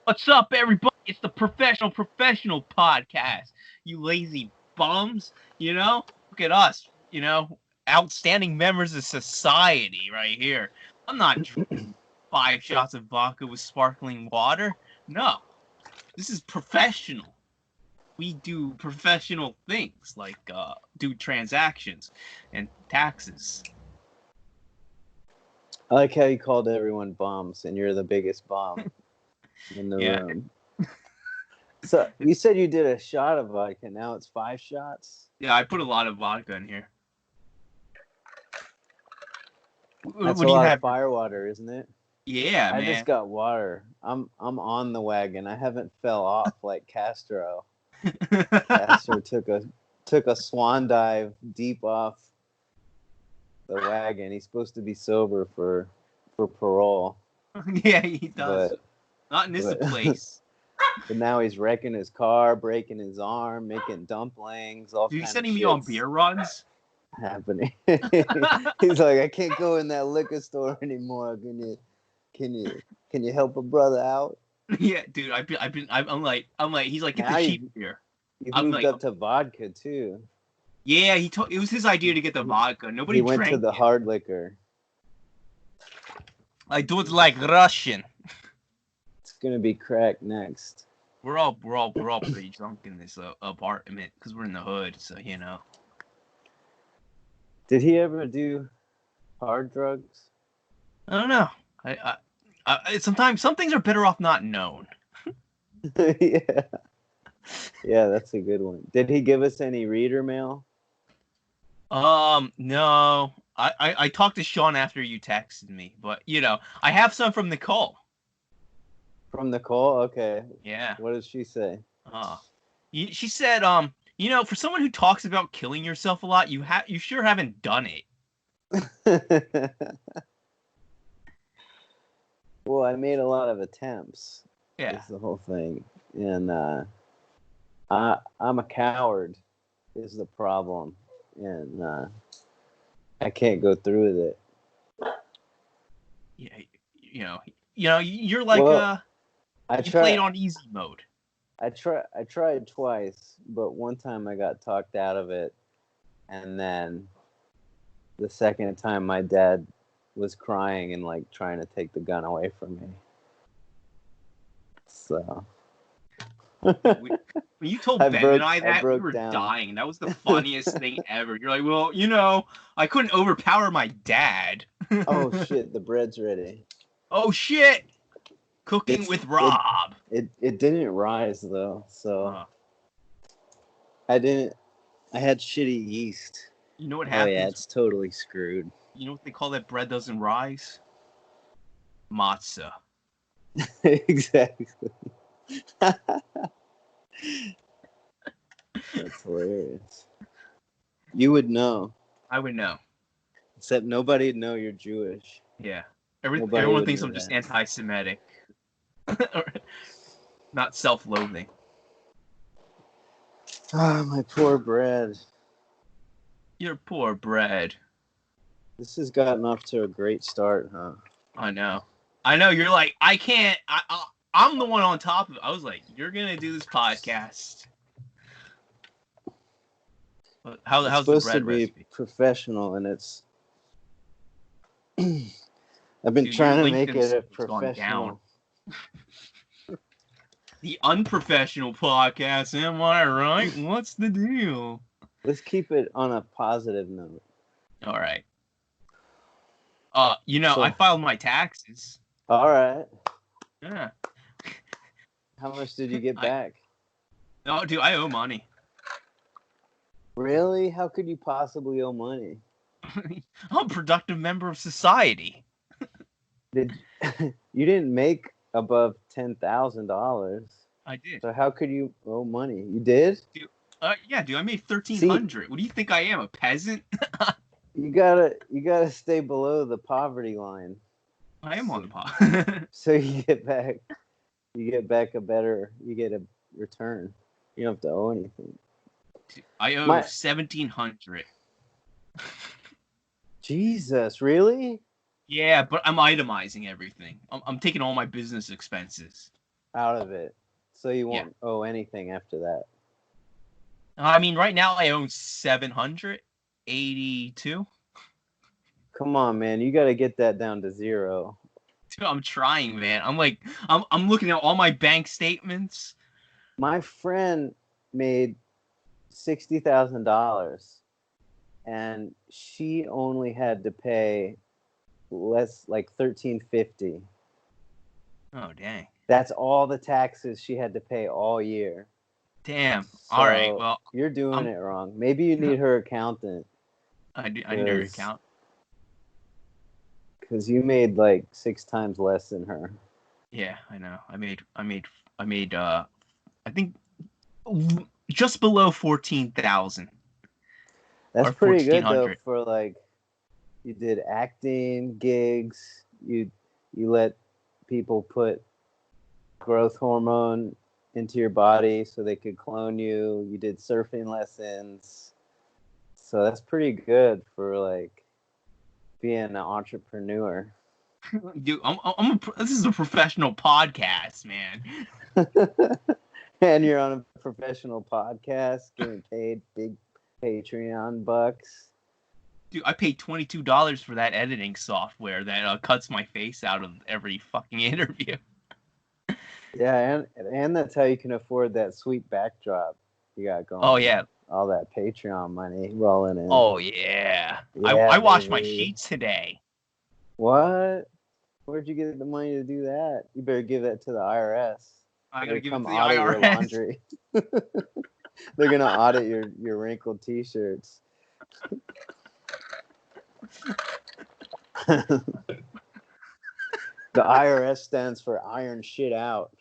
What's up, everybody? It's the professional podcast. You lazy bums, Look at us, outstanding members of society right here. I'm not drinking 5 shots of vodka with sparkling water. No, this is professional. We do professional things like do transactions and taxes. I like how you called everyone bums, and you're the biggest bum in the room. So you said you did a shot of vodka. Now it's 5 shots. Yeah, I put a lot of vodka in here. That's a lot of firewater, isn't it? Yeah, man. I just got water. I'm on the wagon. I haven't fell off like Castro. Castro took a swan dive deep off the wagon. He's supposed to be sober for parole. Yeah, he does. Not in this place. But now he's wrecking his car, breaking his arm, making dumplings, all kinds of shit. He's sending me on beer runs? Happening. He's like, I can't go in that liquor store anymore. Can you help a brother out? Yeah, dude. I'm like, he's like, get the cheap beer. You moved up to vodka too. Yeah, it was his idea to get the vodka. Nobody drank it. He went to the hard liquor. I do it like Russian. It's gonna be crack next. We're all pretty drunk in this apartment because we're in the hood, so Did he ever do hard drugs? I don't know. I sometimes some things are better off not known. Yeah, that's a good one. Did he give us any reader mail? No. I talked to Sean after you texted me, but I have some from Nicole. From Nicole? Okay. Yeah. What did she say? She said, for someone who talks about killing yourself a lot, you sure haven't done it. Well, I made a lot of attempts. Yeah. That's the whole thing. And I'm a coward is the problem. And I can't go through with it. Yeah, you're like you played on easy mode. I tried twice, but one time I got talked out of it, and then the second time my dad was crying and like trying to take the gun away from me. So when you told Ben and I that, we were dying. That was the funniest thing ever. You're like, well, I couldn't overpower my dad. Oh shit, the bread's ready. Oh shit. Cooking with Rob. It didn't rise though, so I had shitty yeast. You know what happens? Oh yeah, it's totally screwed. You know what they call that bread doesn't rise? Matzah. Exactly. That's hilarious. You would know. I would know. Except nobody'd know you're Jewish. Yeah. Everyone thinks I'm just anti-Semitic. Not self-loathing. Ah, my poor bread. Your poor bread. This has gotten off to a great start, huh? I know. You're like, I can't. I'm the one on top of it. I was like, you're gonna do this podcast. How's the bread supposed to be recipe? Professional, and it's. I've been trying to make it a professional. The unprofessional podcast, am I right? What's the deal? Let's keep it on a positive note. All right. I filed my taxes. All right. Yeah. How much did you get back? No, dude, I owe money. Really? How could you possibly owe money? I'm a productive member of society. You didn't make above $10,000? I did. So how could you owe money? You did? Dude, yeah, dude, I made $1,300. What do you think I am, a peasant? You gotta stay below the poverty line. I am on the pot. So you get back you get a return. You don't have to owe anything. I owe $1,700. Jesus, really? Yeah, but I'm itemizing everything. I'm taking all my business expenses. out of it, so you Yeah. won't owe anything after that. I mean, right now I own 782. Come on, man, you got to get that down to zero. Dude, I'm trying, man. I'm looking at all my bank statements. My friend made $60,000, and she only had to pay less, like $1,350. Oh, dang. That's all the taxes she had to pay all year. Damn. So All right. Well, you're doing I'm it wrong. Maybe you need her accountant. I need her account. Because you made like 6 times less than her. Yeah, I know. I made I think just below 14,000 That's or pretty good though 1,400. for like you did acting gigs. You let people put growth hormone into your body so they could clone you. You did surfing lessons. So that's pretty good for like being an entrepreneur. Dude, this is a professional podcast, man. And you're on a professional podcast getting paid big Patreon bucks. Dude, I paid $22 for that editing software that cuts my face out of every fucking interview. Yeah, and that's how you can afford that sweet backdrop you got going. Oh yeah. All that Patreon money rolling in. Oh yeah. Yeah, I washed my baby. sheets today. What? Where'd you get the money to do that? You better give that to the IRS. I gotta give it to the audit your IRS. laundry. They're gonna audit your wrinkled T-shirts. The IRS stands for iron shit out.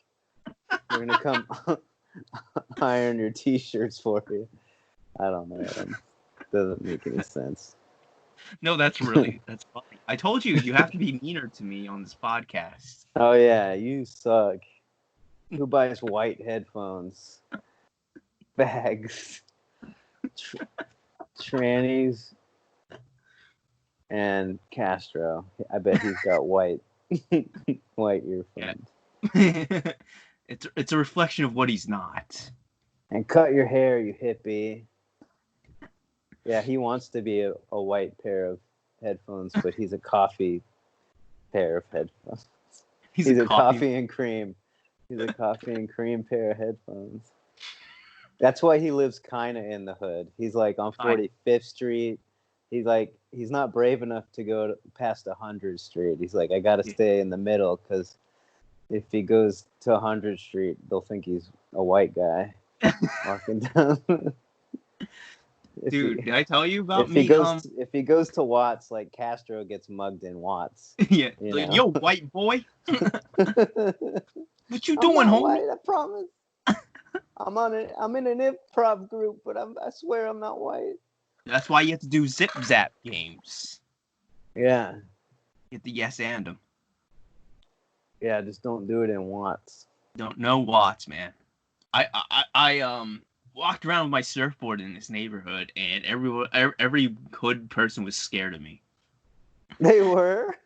They're gonna come iron your T-shirts for you. I don't know. Doesn't make any sense. No, that's funny. I told you have to be meaner to me on this podcast. Oh yeah, you suck. Who buys white headphones? Bags. Trannies. And Castro. I bet he's got white earphones. Yeah. It's a reflection of what he's not. And cut your hair, you hippie. Yeah, he wants to be a white pair of headphones, but he's a coffee pair of headphones. He's a coffee and cream. He's a coffee and cream pair of headphones. That's why he lives kind of in the hood. He's like on 45th Street. He's not brave enough to go past 100th Street. He's like, I got to stay in the middle because if he goes to 100th Street, they'll think he's a white guy walking down. Dude, did I tell you about me? If he goes to Watts, like Castro gets mugged in Watts. Yeah, like, yo, white boy. What you I'm doing, not homie? white, I promise. I'm in an improv group, but I swear I'm not white. That's why you have to do zip zap games. Yeah. Get the yes and them. Yeah, just don't do it in Watts. No Watts, man. I walked around with my surfboard in this neighborhood, and every hood person was scared of me. They were?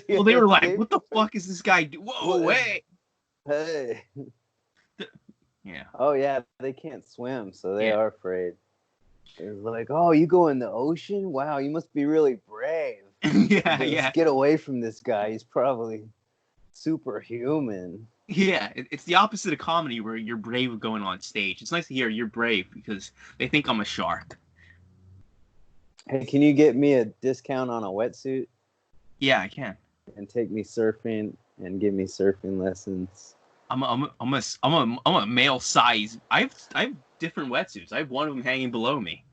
Well, they were like, "What the fuck is this guy doing? Whoa, hey!" Yeah. Oh yeah, they can't swim, so they are afraid. It's like, "Oh, you go in the ocean? Wow, you must be really brave." Yeah. Get away from this guy. He's probably superhuman. Yeah, it's the opposite of comedy where you're brave going on stage. It's nice to hear you're brave because they think I'm a shark. Hey, can you get me a discount on a wetsuit? Yeah, I can. And take me surfing and give me surfing lessons. I'm a male size. I have different wetsuits. I have one of them hanging below me.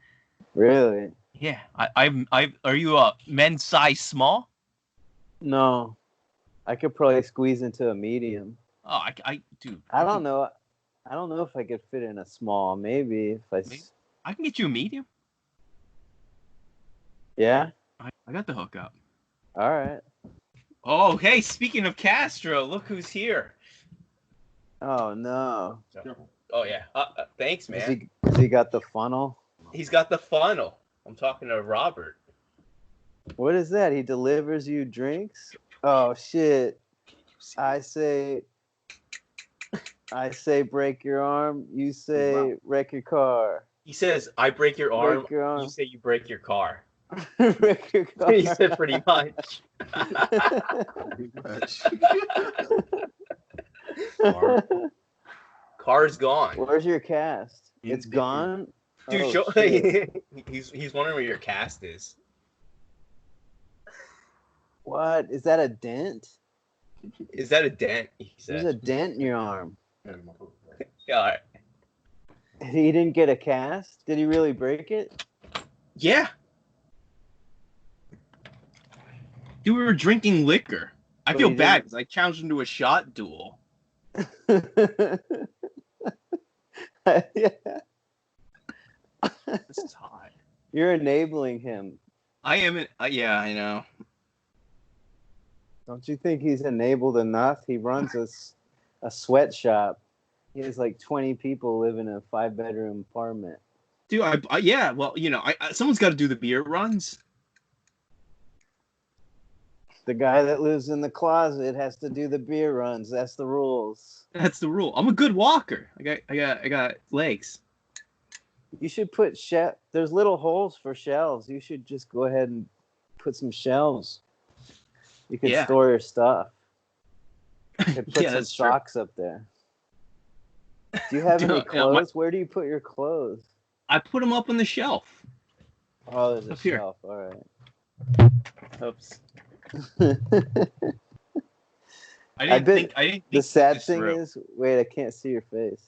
Really? Yeah. Are you a men's size small? No. I could probably squeeze into a medium. Oh, dude. I don't know. I don't know if I could fit in a small. Maybe if I can get you a medium. Yeah? I got the hookup. All right. Oh, hey, speaking of Castro, look who's here. Oh, no. Oh, yeah. Thanks, man. Has he got the funnel? He's got the funnel. I'm talking to Robert. What is that? He delivers you drinks? Oh, shit. I say I say break your arm. You say wreck your car. He says, I break your arm. Break your arm. You say you break your car. Wreck your car. He said pretty much. Pretty much. Car's gone. Where's your cast? It's Dude, gone? Dude, Oh, shit. he's wondering where your cast is. What? Is that a dent? Is that a dent? He There's said. a dent in your arm. Yeah, all right. He didn't get a cast? Did he really break it? Yeah. Dude, we were drinking liquor. I But feel he bad didn't- because I challenged him to a shot duel. Yeah. This is hot. You're enabling him. I am. Yeah, I know. Don't you think he's enabled enough? He runs a sweatshop. He has like 20 people living in a 5-bedroom apartment. Dude, yeah. Well, you know, someone's got to do the beer runs. The guy that lives in the closet has to do the beer runs. That's the rules. That's the rule. I'm a good walker. I got legs. You should put there's little holes for shelves. You should just go ahead and put some shelves. You could Yeah. store your stuff. You could put Yeah, some that's true. socks up there. Do you have Dude, any yeah, clothes? Where do you put your clothes? I put them up on the shelf. Oh, there's a Up here. shelf. All right. Oops. The I didn't think sad this thing through. is, wait, I can't see your face.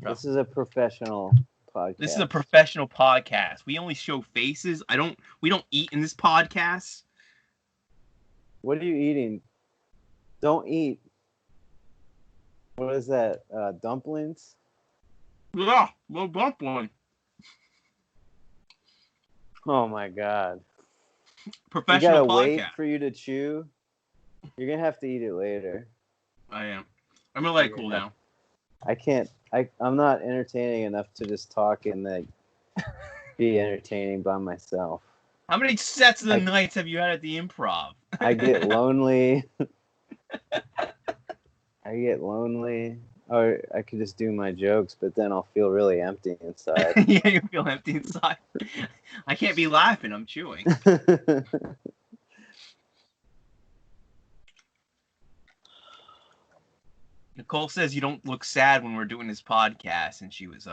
Oh. This is a professional podcast. This is a professional podcast. We only show faces. We don't eat in this podcast. What are you eating? Don't eat. What is that? Dumplings? Yeah, well, bump one. Oh my god. You Professional gotta wait podcast. for you to chew. You're gonna have to eat it later. I am. I'm gonna let it cool down. I can't. I'm not entertaining enough to just talk and like be entertaining by myself. How many sets of the nights have you had at the Improv? I get lonely. Or I could just do my jokes, but then I'll feel really empty inside. Yeah, you feel empty inside. I can't be laughing. I'm chewing. Nicole says you don't look sad when we're doing this podcast, and she was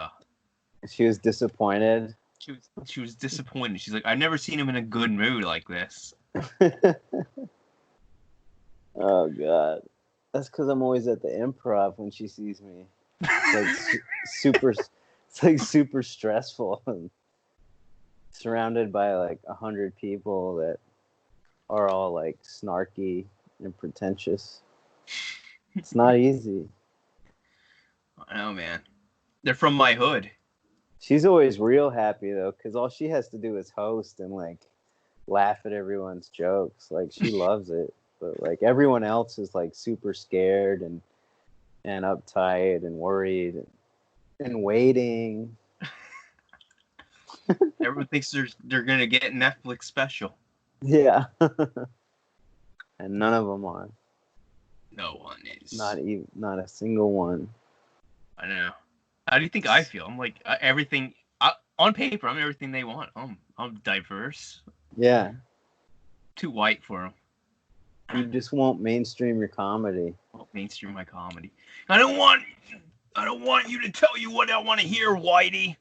She was disappointed. she was disappointed. She's like, I've never seen him in a good mood like this. Oh god, that's because I'm always at the Improv when she sees me. It's like super. It's like super stressful and surrounded by like 100 people that are all like snarky and pretentious. It's not easy. I know, man. They're from my hood. She's always real happy though, because all she has to do is host and like laugh at everyone's jokes. Like she loves it, but like everyone else is like super scared and uptight and worried and waiting. Everyone thinks they're gonna get a Netflix special. Yeah, and none of them are. No one is. Not a single one. I know. How do you think I feel? I'm like everything on paper. I'm everything they want. I'm diverse. Yeah, Too white for them. you just won't mainstream your comedy. Well, mainstream my comedy. I don't want you to tell you what I want to hear, Whitey.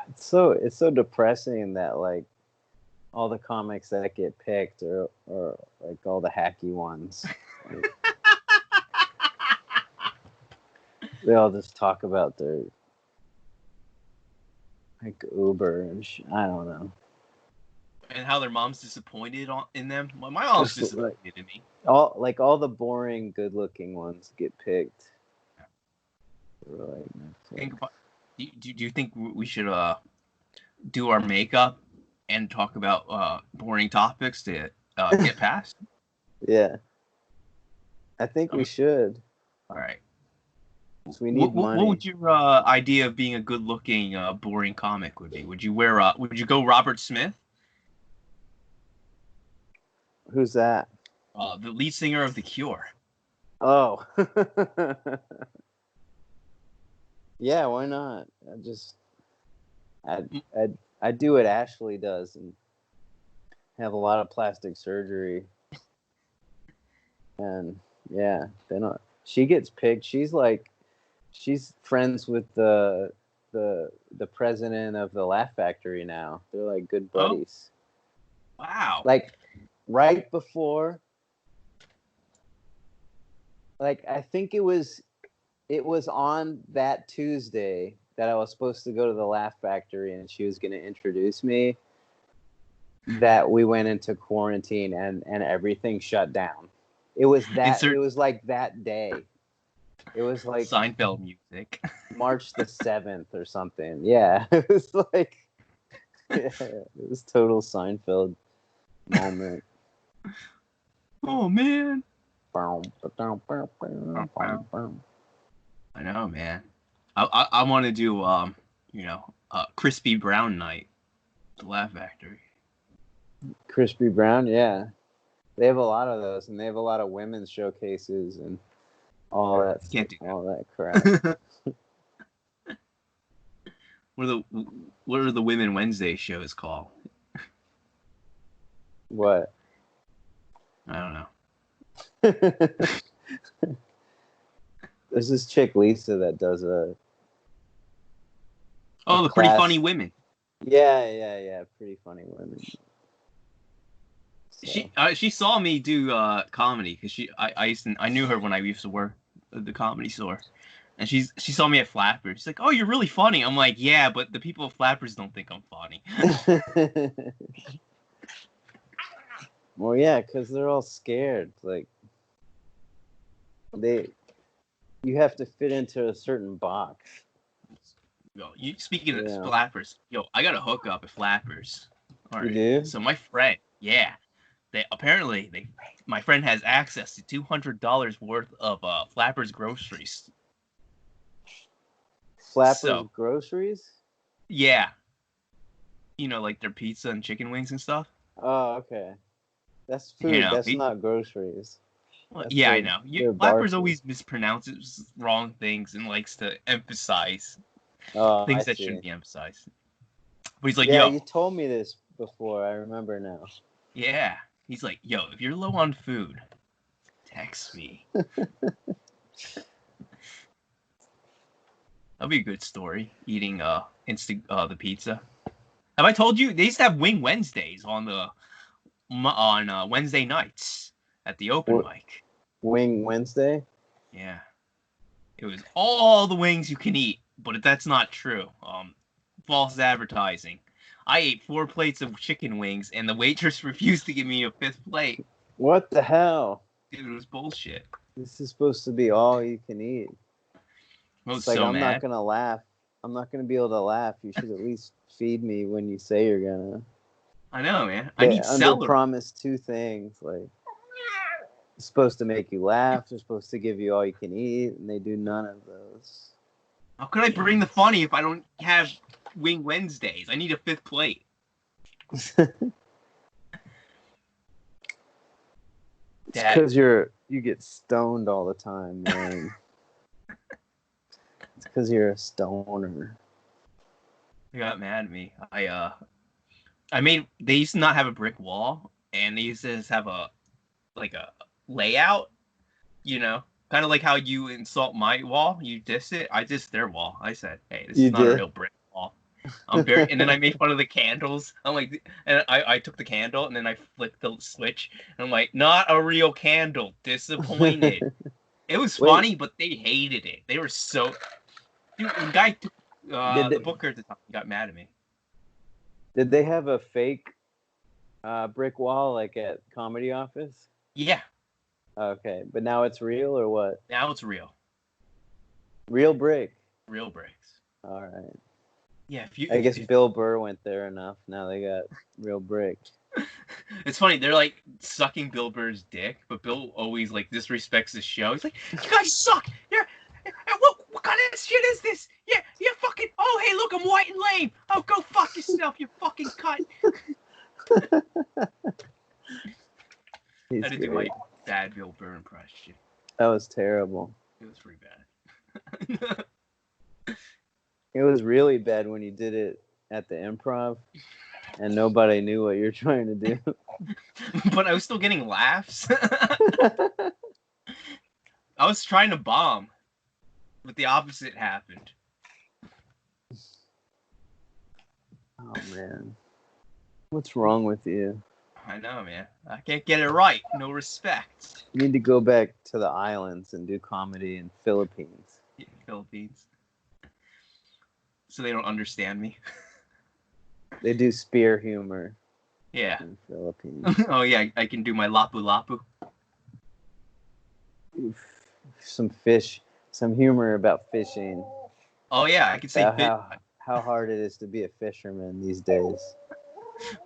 It's so depressing that like all the comics that get picked are like all the hacky ones. Like, they all just talk about their like Uber and I don't know. And how their mom's disappointed in them. Well, my mom's Just disappointed in me. All the boring, good-looking ones get picked. They're like, Think about, do you think we should do our makeup and talk about boring topics to get past? yeah, I think we should. All right. So we need money. What would your idea of being a good-looking, boring comic would be? Would you go Robert Smith? Who's that? The lead singer of The Cure. Oh. Yeah, why not? I do what Ashley does and have a lot of plastic surgery. And yeah, she gets picked. She's friends with the president of the Laugh Factory now. They're like good buddies. Wow. Like right before, like I think it was on that Tuesday that I was supposed to go to the Laugh Factory and she was going to introduce me, that we went into quarantine and everything shut down. It was like that day. It was like Seinfeld music. March the 7th or something. Yeah. It was like, yeah, it was total Seinfeld moment. Oh man. I I know, man. I want to do crispy brown night, the Laugh Factory. Crispy Brown, yeah. They have a lot of those, and they have a lot of women's showcases and all that. Can't do that. All that crap. What are the Women Wednesday shows called? What? I don't know. There's this chick Lisa that does the Pretty Funny Women. Yeah, Pretty Funny Women. So. She saw me do comedy because I knew her when I used to work at the Comedy Store, and she saw me at Flappers. She's like, "Oh, you're really funny." I'm like, "Yeah, but the people at Flappers don't think I'm funny." Well, yeah, because they're all scared. Like you have to fit into a certain box. Yo, speaking of Flappers, I got a hookup at Flappers. All right. You do? So my friend, my friend has access to $200 worth of Flappers groceries. Flappers groceries? Yeah. Like their pizza and chicken wings and stuff. Oh, okay. That's food. That's not groceries. Well, yeah, I know. Flappers always mispronounces wrong things and likes to emphasize things that shouldn't be emphasized. But he's like, "Yeah, you told me this before. I remember now." Yeah. He's like, "Yo, if you're low on food, text me." That'll be a good story. Eating the pizza. Have I told you they used to have Wing Wednesdays on Wednesday nights at the open mic? Wing Wednesday? Yeah. It was all the wings you can eat, but that's not true. False advertising. I ate 4 plates of chicken wings, and the waitress refused to give me a 5th plate. What the hell? Dude, it was bullshit. This is supposed to be all you can eat. It's like, I'm not gonna laugh. I'm not gonna be able to laugh. You should at least feed me when you say you're gonna. I know, man. I need celery. Promise 2 things. Like, it's supposed to make you laugh. They're supposed to give you all you can eat, and they do none of those. How could I bring the funny if I don't have Wing Wednesdays? I need a 5th plate. It's because you get stoned all the time, man. It's because you're a stoner. They got mad at me. They used to not have a brick wall, and they used to just have a layout, kind of like how you insult my wall, you diss it. I dissed their wall. I said, "Hey, this is not a real brick wall." And then I made fun of the candles. I'm like, and I took the candle and then I flicked the switch, and I'm like, "Not a real candle." Disappointed. It was funny, but they hated it. They were so. Dude, the guy took the booker at the time got mad at me. Did they have a fake brick wall like at Comedy Office? Yeah. Okay, but now it's real or what? Now it's real. Real brick. Real bricks. All right. Yeah, I guess Bill Burr went there enough. Now they got real brick. It's funny. They're like sucking Bill Burr's dick, but Bill always like disrespects the show. He's like, "You guys suck. What kind of shit is this? Yeah, you fucking. Oh, hey, look, I'm white and lame. Oh, go fuck yourself, you fucking cunt." I had to do my bad Bill Burr impression. That was terrible. It was pretty bad. It was really bad when you did it at the Improv and nobody knew what you're trying to do. But I was still getting laughs. I was trying to bomb, but the opposite happened. Oh, man. What's wrong with you? I know, man. I can't get it right. No respect. You need to go back to the islands and do comedy in Philippines. Yeah, Philippines. So they don't understand me. They do spear humor Yeah. in Philippines. Oh yeah, I can do my lapu lapu. Some fish, some humor about fishing. Oh yeah, I can say How hard it is to be a fisherman these days.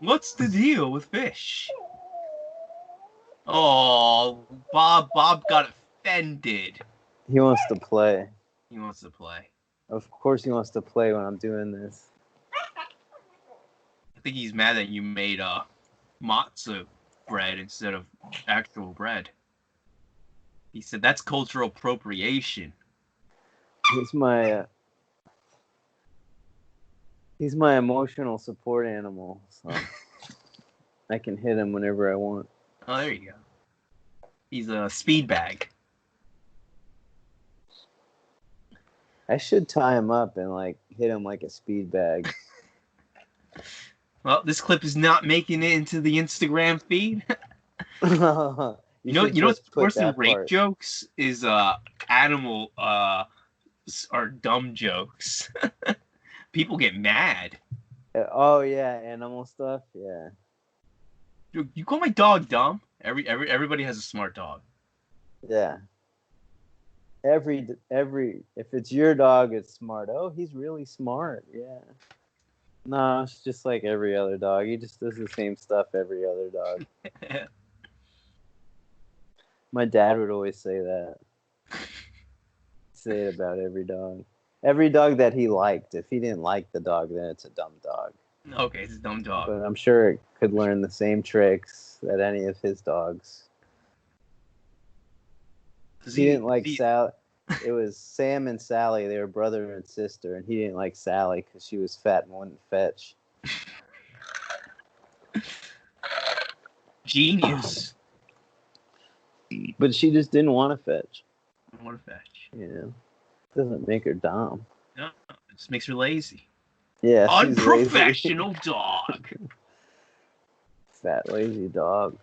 What's the deal with fish? Oh, Bob got offended. He wants to play. He wants to play. Of course he wants to play when I'm doing this. I think he's mad that you made matzo bread instead of actual bread. He said that's cultural appropriation. He's my emotional support animal, so I can hit him whenever I want. Oh, there you go. He's a speed bag. I should tie him up and like hit him like a speed bag. Well, this clip is not making it into the Instagram feed. You know what's worse than rape jokes is animal or dumb jokes. People get mad. Oh yeah, animal stuff. Yeah. You call my dog dumb? Everybody has a smart dog. Yeah. Every if it's your dog, it's smart. Oh, he's really smart. Yeah. No, it's just like every other dog. He just does the same stuff every other dog. My dad would always say that. Say it about every dog. Every dog that he liked. If he didn't like the dog, then it's a dumb dog. Okay, it's a dumb dog. But I'm sure it could learn the same tricks that any of his dogs. He didn't like Sally. It was Sam and Sally. They were brother and sister, and he didn't like Sally because she was fat and wouldn't fetch. Genius. But she just didn't want to fetch. I want to fetch. You know, doesn't make her dumb. No, it just makes her lazy. Yeah, unprofessional dog. Fat lazy dog.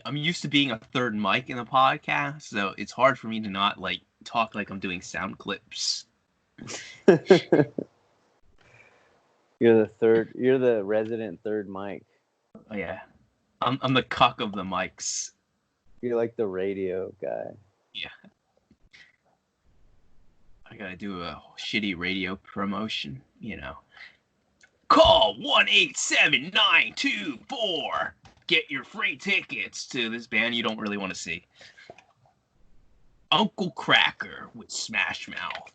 I'm used to being a third mic in the podcast, so it's hard for me to not like talk like I'm doing sound clips. You're the resident third mic. Oh yeah. I'm the cuck of the mics. You're like the radio guy. Yeah. I gotta do a shitty radio promotion, you know. Call 1-877-924. Get your free tickets to this band you don't really want to see. Uncle Cracker with Smash Mouth.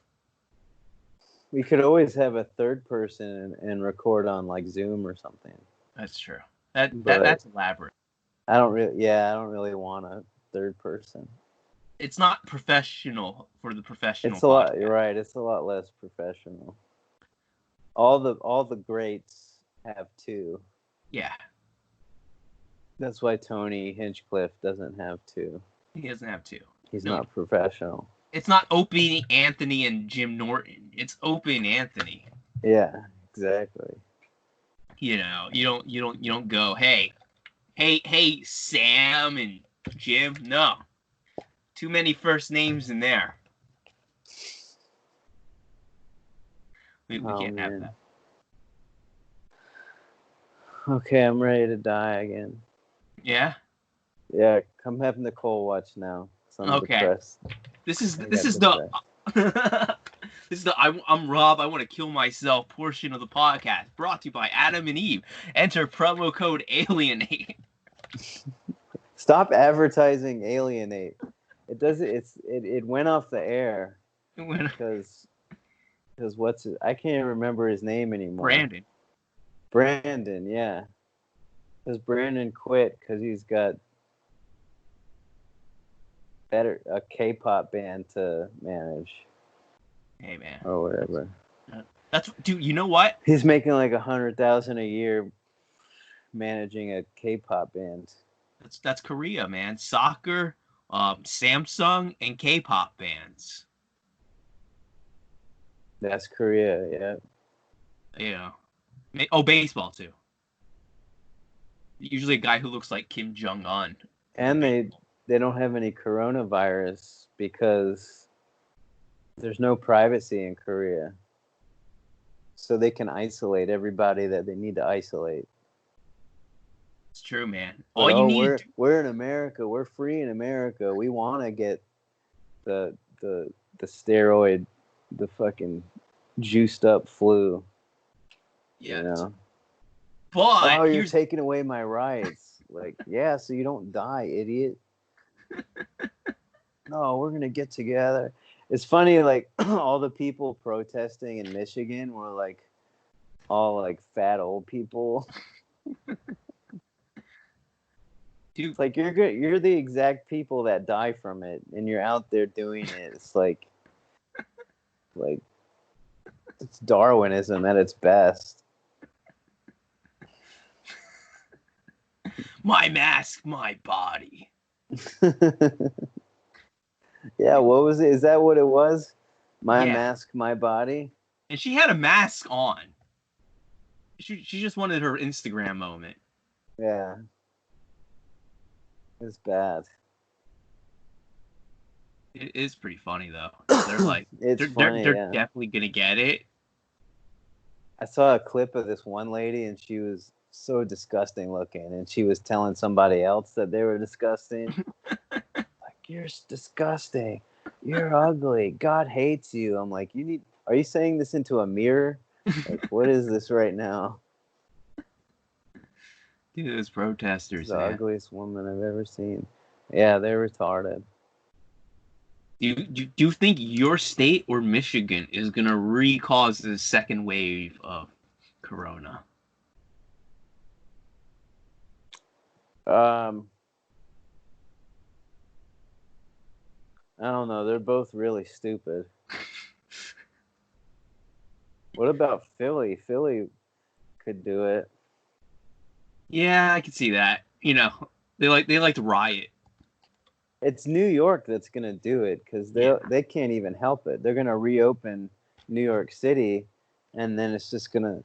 We could always have a third person and record on like Zoom or something. That's true. That's elaborate. I don't really want a third person. It's not professional for the professional. It's a lot. You're right. It's a lot less professional. All the greats have two. Yeah. That's why Tony Hinchcliffe doesn't have two. He doesn't have two. He's not professional. It's not Opie Anthony and Jim Norton. It's Opie and Anthony. Yeah, exactly. You know, you don't go, hey, Sam and Jim. No. Too many first names in there. We can't have that. Okay, I'm ready to die again. Yeah? Yeah, come have Nicole watch now. I'm depressed. This is the I'm Rob, I want to kill myself portion of the podcast, brought to you by Adam and Eve. Enter promo code ALIENATE. Stop advertising Alienate. It doesn't. It went off the air because I can't remember his name anymore. Brandon, yeah. Because Brandon quit because he's got a K-pop band to manage Hey man, or whatever. that's dude. You know what? He's making like 100,000 a year managing a K-pop band. That's Korea, man. Soccer, Samsung, and K-pop bands. That's Korea, yeah. Yeah. Oh, baseball too. Usually a guy who looks like Kim Jong Un. And they don't have any coronavirus because there's no privacy in Korea. So they can isolate everybody that they need to isolate. It's true, man. But, All you need. we're in America. We're free in America. We want to get the steroid, the fucking juiced up flu. Yeah. You know? But oh, you're taking away my rights. Like, yeah, so you don't die, idiot. No, we're gonna get together. It's funny, like all the people protesting in Michigan were like all like fat old people. Dude, it's like you're good. You're the exact people that die from it, and you're out there doing it. It's like it's Darwinism at its best. my mask, my body. Yeah, what was it? Is that what it was? My Yeah. mask, my body. And she had a mask on. She just wanted her Instagram moment. Yeah. It's bad. It is pretty funny though. They're like, funny, they're yeah. definitely gonna get it. I saw a clip of this one lady, and she was so disgusting looking, and she was telling somebody else that they were disgusting. Like, you're disgusting. You're ugly. God hates you. I'm like, are you saying this into a mirror? Like, what is this right now? Dude, those protesters. It's the ugliest woman I've ever seen. Yeah, they're retarded. Do you think your state or Michigan is gonna re-cause the second wave of corona? I don't know. They're both really stupid. What about Philly? Philly could do it. Yeah, I can see that. You know, they like to riot. It's New York that's gonna do it because they can't even help it. They're gonna reopen New York City, and then it's just gonna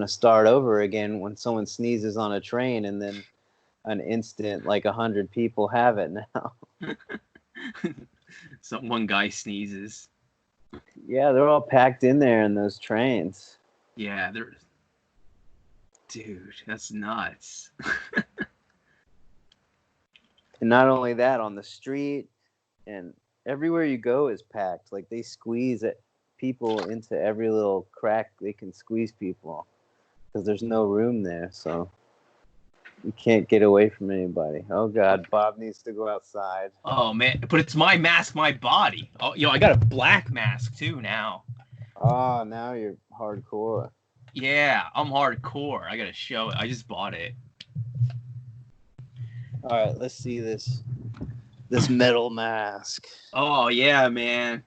start over again when someone sneezes on a train, and then an instant like 100 people have it now. One guy sneezes. Yeah, they're all packed in there in those trains. Yeah, dude, that's nuts. And not only that, on the street and everywhere you go is packed. Like they squeeze people into every little crack they can squeeze people because there's no room there. So you can't get away from anybody. Oh God, Bob needs to go outside. Oh man, but it's my mask, my body. Oh, I got a black mask too now. Oh, now you're hardcore. Yeah, I'm hardcore. I gotta show it. I just bought it. All right, let's see this metal mask. Oh yeah, man.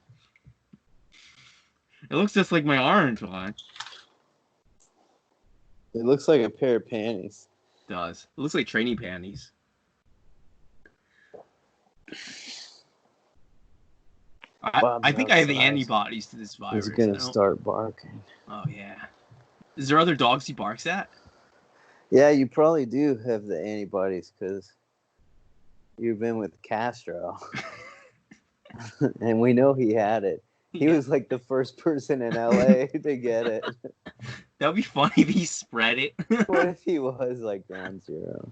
It looks just like my orange one. It looks like a pair of panties. It does. It looks like training panties. I think I have the antibodies to this virus. He's gonna start barking. Oh yeah. Is there other dogs he barks at? Yeah, you probably do have the antibodies because you've been with Castro. And we know he had it. He was like the first person in LA to get it. That would be funny if he spread it. What if he was like ground zero?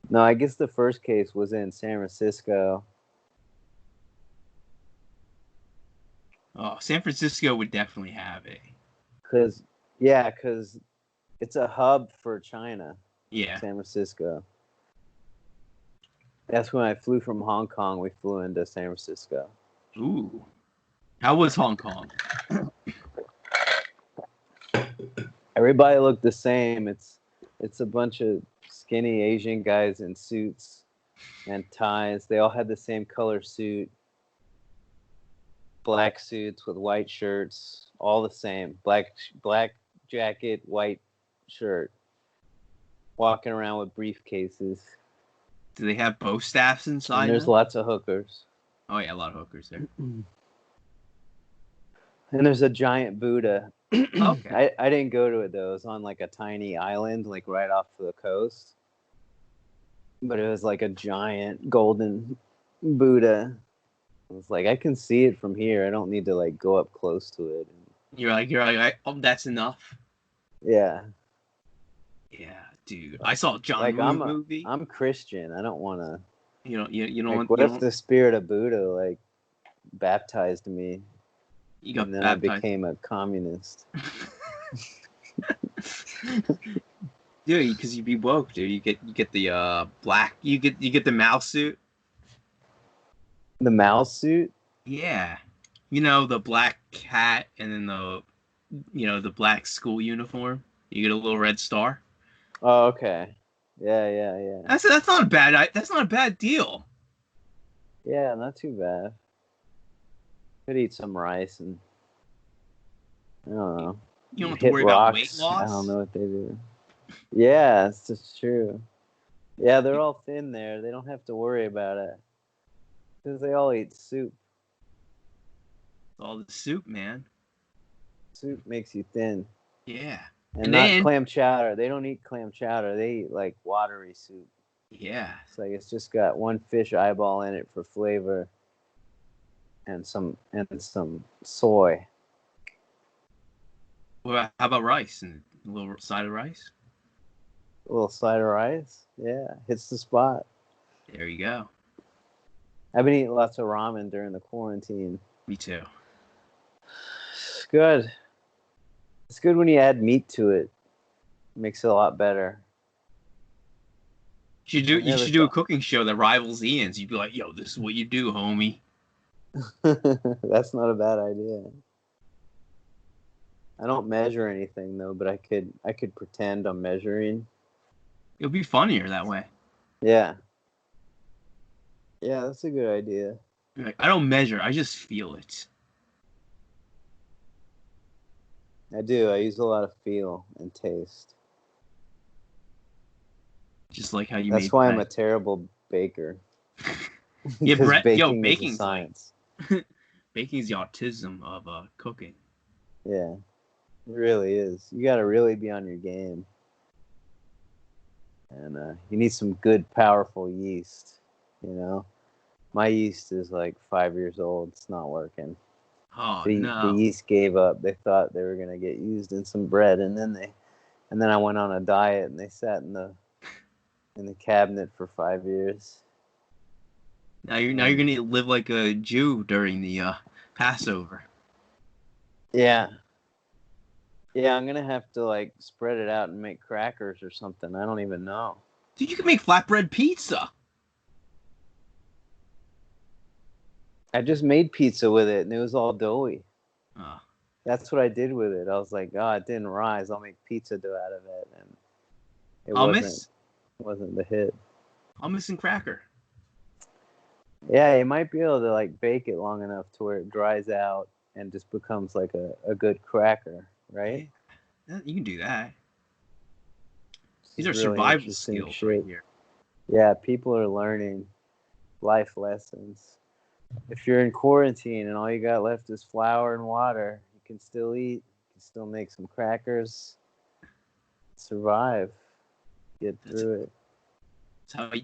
No, I guess the first case was in San Francisco. Oh, San Francisco would definitely have it. Because it's a hub for China. Yeah. San Francisco. That's when I flew from Hong Kong. We flew into San Francisco. Ooh. How was Hong Kong? Everybody looked the same. It's a bunch of skinny Asian guys in suits and ties. They all had the same color suit. Black suits with white shirts, all the same. Black jacket, white shirt. Walking around with briefcases. Do they have bow staffs inside? And there's them? lots of hookers. Oh yeah, a lot of hookers there. And there's a giant Buddha. Okay. I didn't go to it though. It was on like a tiny island, like right off the coast. But it was like a giant golden Buddha. I was like, I can see it from here. I don't need to like go up close to it. You're like, oh, that's enough. Yeah. Yeah, dude. I saw a John Like Woo movie. I'm Christian. I don't want to. You don't Like, want. what if the spirit of Buddha like baptized me? You got And then baptized. I became a communist. Dude, because you be woke, dude. You get the black. You get the mouse suit. The mouse suit? Yeah, you know the black hat and then the black school uniform. You get a little red star. Oh, okay. Yeah. That's not a bad. That's not a bad deal. Yeah, not too bad. Could eat some rice and I don't know. You don't have to Hit worry rocks. about weight loss. I don't know what they do. Yeah, it's just true. Yeah, they're all thin there. They don't have to worry about it. Because they all eat soup. All the soup, man. Soup makes you thin. Yeah. And not clam chowder. They don't eat clam chowder. They eat like watery soup. Yeah. It's like it's just got one fish eyeball in it for flavor. And some soy. How about rice and a little side of rice? A little side of rice. Yeah, hits the spot. There you go. I've been eating lots of ramen during the quarantine. Me too. It's good. It's good when you add meat to it. Makes it a lot better. You should do a cooking show that rivals Ian's. You'd be like, yo, this is what you do, homie. That's not a bad idea. I don't measure anything though, but I could pretend I'm measuring. It'll be funnier that way. Yeah. Yeah, that's a good idea. You're like, I don't measure, I just feel it. I do. I use a lot of feel and taste. Just like how you That's made why bread. I'm a terrible baker. Yeah, Because baking is a baking's science. baking's the autism of cooking. Yeah, it really is. You got to really be on your game. And you need some good, powerful yeast, you know? My yeast is like 5 years old. It's not working. Oh, The no. yeast gave up. They thought they were going to get used in some bread. And then I went on a diet and they sat in the cabinet for 5 years. Now you're going to live like a Jew during the Passover. Yeah. Yeah, I'm going to have to like spread it out and make crackers or something. I don't even know. Dude, you can make flatbread pizza. I just made pizza with it and it was all doughy. Oh. That's what I did with it. I was like, oh, it didn't rise. I'll make pizza dough out of it. And it wasn't the hit. Hummus and cracker. Yeah, you might be able to like bake it long enough to where it dries out and just becomes like a good cracker, right? Yeah, you can do that. These This are is really survival interesting skills shit. right here. Yeah, people are learning life lessons. If you're in quarantine and all you got left is flour and water, you can still eat. You can still make some crackers. Survive. Get through it.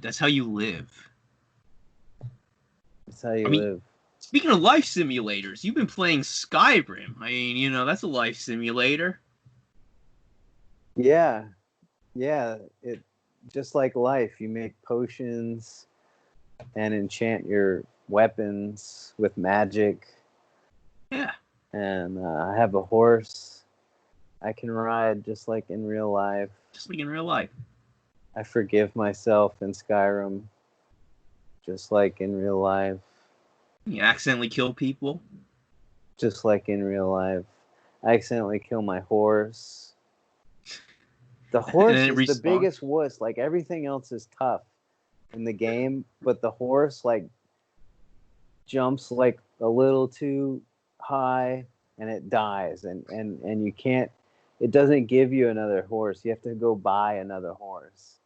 That's how you live. That's how you I mean, live. Speaking of life simulators, you've been playing Skyrim. I mean, that's a life simulator. Yeah. Yeah. It just like life. You make potions and enchant your weapons with magic. Yeah. And I have a horse I can ride just like in real life. Just like in real life. I forgive myself in Skyrim just like in real life. You accidentally kill people. Just like in real life. I accidentally kill my horse. The horse And then it is the respawns. biggest wuss. Like everything else is tough. in the game, but the horse like jumps like a little too high and it dies, and you can't. It doesn't give you another horse. You have to go buy another horse.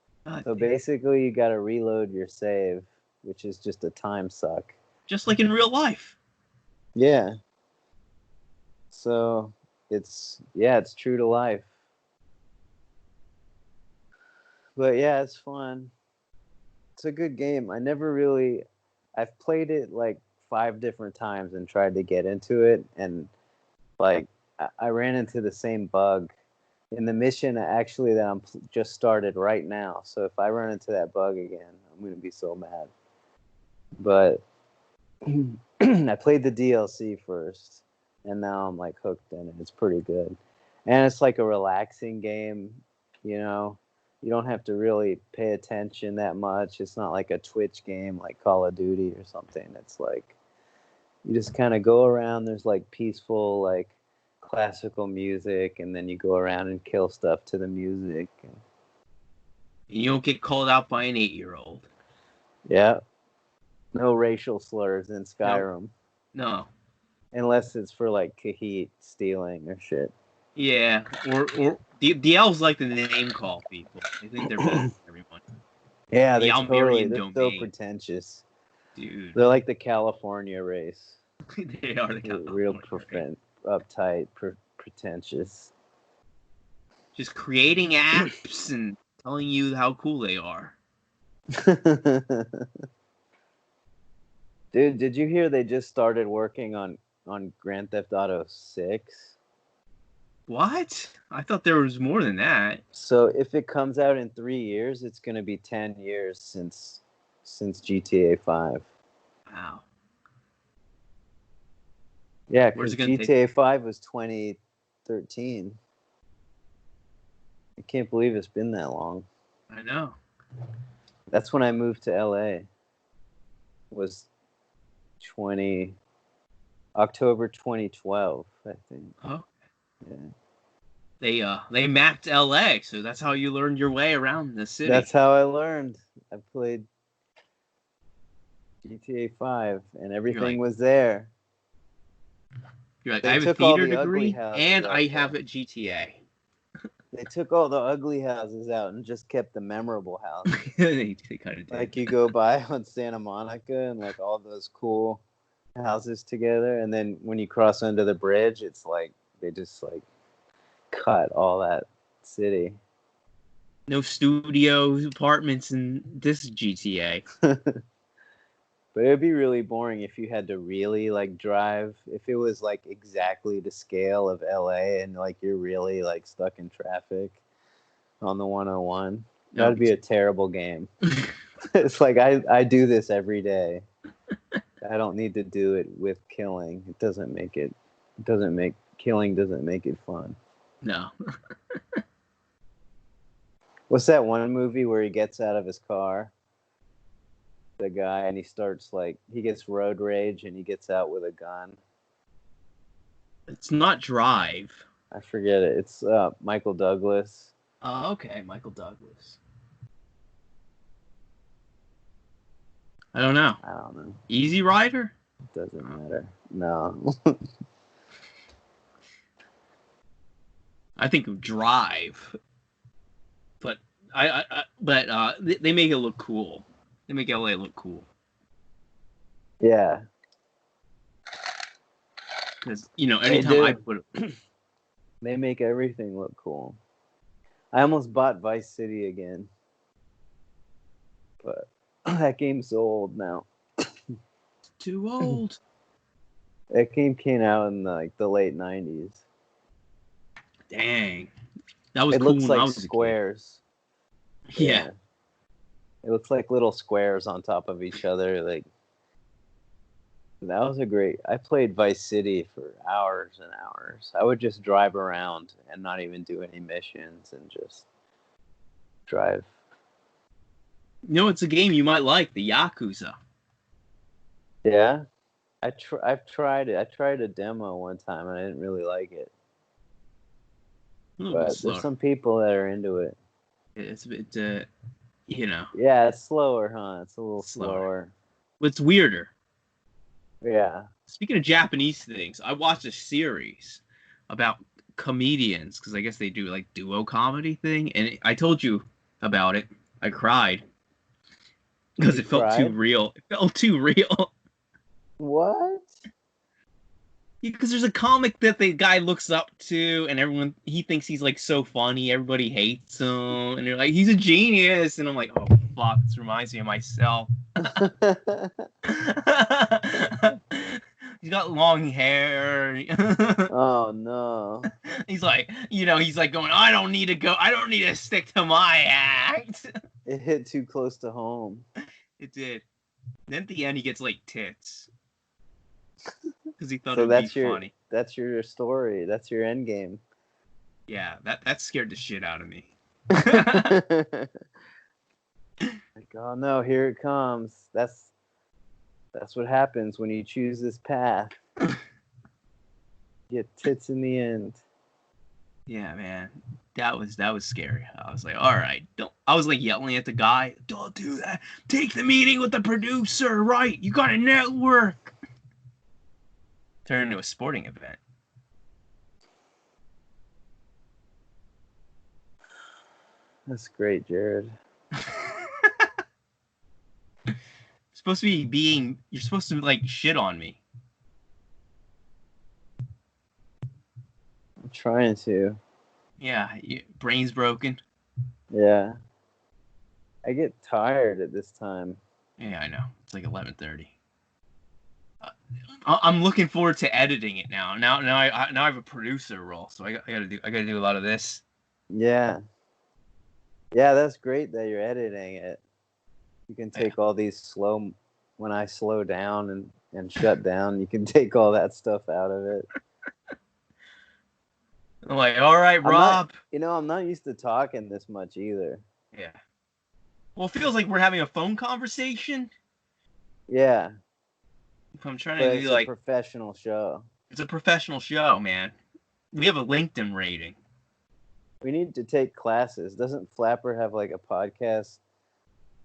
So basically, you got to reload your save, which is just a time suck. Just like in real life. Yeah. So it's true to life. But yeah, it's fun. It's a good game. I've played it like 5 different times and tried to get into it, and like I ran into the same bug in the mission actually that I'm just started right now. So if I run into that bug again, I'm gonna be so mad. But I played the DLC first, and now I'm like hooked in it. It's pretty good, and it's like a relaxing game. You know, you don't have to really pay attention that much. It's not like a Twitch game like Call of Duty or something. It's like you just kind of go around. There's like peaceful like classical music, and then you go around and kill stuff to the music. You don't get called out by an 8-year-old. Yeah. No racial slurs in Skyrim. No. Unless it's for like Kahit stealing or shit. Yeah, or the elves like to name call people. I think they're better than everyone. Yeah, The they're so domain. pretentious. Dude. They're like the California race. They are the California real race. Uptight, pretentious. Just creating apps and telling you how cool they are. Dude, did you hear they just started working on Grand Theft Auto 6? What? I thought there was more than that. So if it comes out in 3 years, it's going to be 10 years since GTA 5. Wow. Yeah, because GTA 5 was 2013. I can't believe it's been that long. I know. That's when I moved to LA. Was October 2012, I think. Oh. Yeah. They mapped LA, so that's how you learned your way around the city. That's how I learned. I played GTA 5 and everything was there. You're like, I have a theater degree and I have a GTA. They took all the ugly houses out and just kept the memorable houses. They kind of did. Like you go by on Santa Monica and like all those cool houses together, and then when you cross under the bridge, it's like they just like cut all that city. No studios, apartments in this GTA. But it'd be really boring if you had to really like drive. If it was like exactly the scale of LA and like you're really like stuck in traffic on the 101. That'd be a terrible game. It's like I do this every day. I don't need to do it with killing. Killing doesn't make it fun. No. What's that one movie where he gets out of his car? The guy, and he starts like he gets road rage and he gets out with a gun. It's not Drive. I forget it. It's Michael Douglas. Oh, okay, Michael Douglas. I don't know. Easy Rider? Doesn't matter. No. I think of Drive, but they make it look cool. They make LA look cool. Yeah. Because, anytime I put it... They make everything look cool. I almost bought Vice City again. But that game's so old now. Too old. That game came out in the late 90s. Dang. That was it cool. Looks like squares. Yeah. It looks like little squares on top of each other. Like that was I played Vice City for hours and hours. I would just drive around and not even do any missions and just drive. It's a game you might like, the Yakuza. Yeah? I've tried it. I tried a demo one time and I didn't really like it. But there's some people that are into it. It's a bit You know, Yeah, it's slower, huh? It's a little Slower. slower. it's weirder. Yeah. Speaking of Japanese things, I watched a series about comedians because I guess they do like duo comedy thing, and I told you about it. I cried because You it felt too cried? real. It felt too real. What? Because there's a comic that the guy looks up to, and he thinks he's like so funny. Everybody hates him, and they're like, he's a genius. And I'm like, oh fuck, this reminds me of myself. He's got long hair. Oh no. He's like, he's like going, I don't need to stick to my act. It hit too close to home. It did. Then at the end, he gets like tits because he thought So it would be funny. that's your story. That's your end game. Yeah, that scared the shit out of me. Like, oh no, here it comes. That's what happens when you choose this path. Get tits in the end. Yeah, man, that was scary. I was like, all right, don't. I was like yelling at the guy, don't do that. Take the meeting with the producer, right? You got a network. Turned into a sporting event. That's great, Jared. You're supposed to like shit on me. I'm trying to. Yeah, brain's broken. Yeah. I get tired at this time. Yeah, I know. It's like 11:30. I'm looking forward to editing it now. Now I have a producer role, so I gotta do a lot of this. Yeah. Yeah, that's great that you're editing it. You can take all these when I slow down and shut down, you can take all that stuff out of it. I'm like, all right, Rob. I'm not used to talking this much either. Yeah. Well, it feels like we're having a phone conversation. Yeah. I'm trying But to it's do like a professional show. It's a professional show, man. We have a LinkedIn rating. We need to take classes. Doesn't Flapper have like a podcast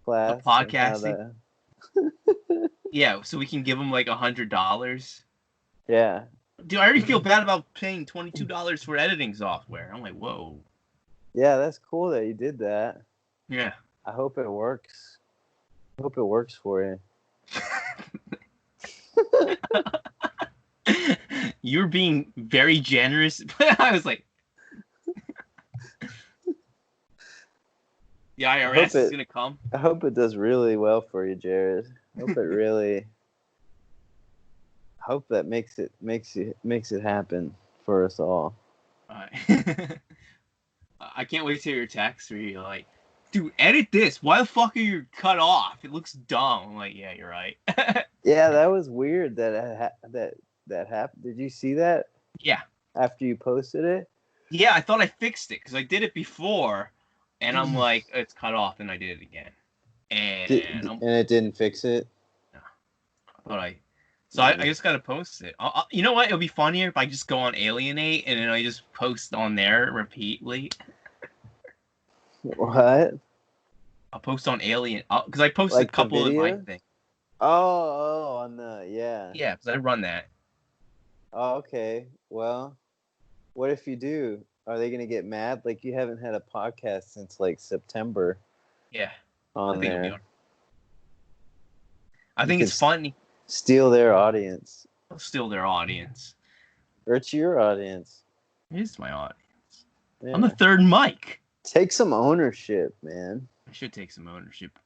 class? A podcasting? Yeah, so we can give them like $100. Yeah. Dude, I already feel bad about paying $22 for editing software. I'm like, whoa. Yeah, that's cool that you did that. Yeah. I hope it works. I hope it works for you. You're being very generous. I was like, the IRS is gonna come. I hope it does really well for you, Jared. I hope it really. I hope that makes it happen for us all. I can't wait to hear your text where you're like, dude, edit this. Why the fuck are you cut off? It looks dumb. I'm like, yeah, you're right. Yeah, that was weird that happened. Did you see that? Yeah. After you posted it? Yeah, I thought I fixed it because I did it before, and I'm like, it's cut off, and I did it again, and it didn't fix it. No, I just gotta post it. You know what? It'll be funnier if I just go on Alienate and then I just post on there repeatedly. What? I'll post on Alien because I posted like a couple of my things. Oh, on the yeah. Yeah, because I run that. Oh, okay. Well, what if you do? Are they gonna get mad? Like you haven't had a podcast since like September. Yeah. On there. I think it's funny. Steal their audience. I'll steal their audience. Or it's your audience. It is my audience. Yeah. I'm the third mic. Take some ownership, man. I should take some ownership.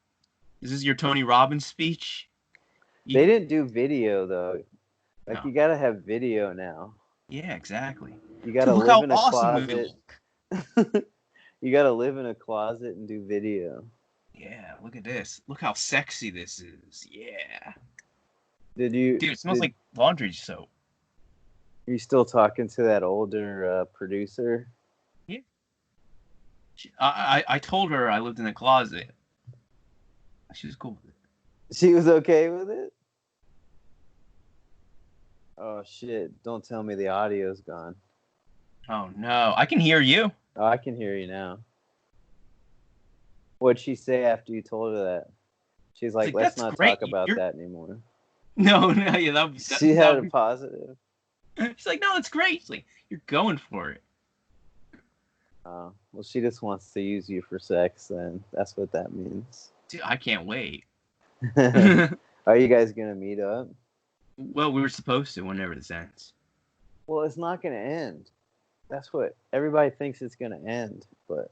Is this your Tony Robbins speech? They didn't do video though. Like No. you gotta have video now. Yeah, exactly. You gotta live in a closet. You gotta live in a closet and do video. Yeah, look at this. Look how sexy this is. Yeah. Dude, it smells like laundry soap. Are you still talking to that older producer? Yeah. I told her I lived in a closet. She was cool with it. She was okay with it? Oh, shit. Don't tell me the audio's gone. Oh, no. I can hear you. Oh, I can hear you now. What'd she say after you told her that? She's like, let's "That's not great. talk about You're-" that anymore. No, yeah, She had a positive. She's like, "No, it's great." She's like, "You're going for it." Well, she just wants to use you for sex, then. That's what that means. Dude, I can't wait. Are you guys going to meet up? Well, we were supposed to whenever this ends. Well, it's not going to end. That's what everybody thinks it's going to end. But,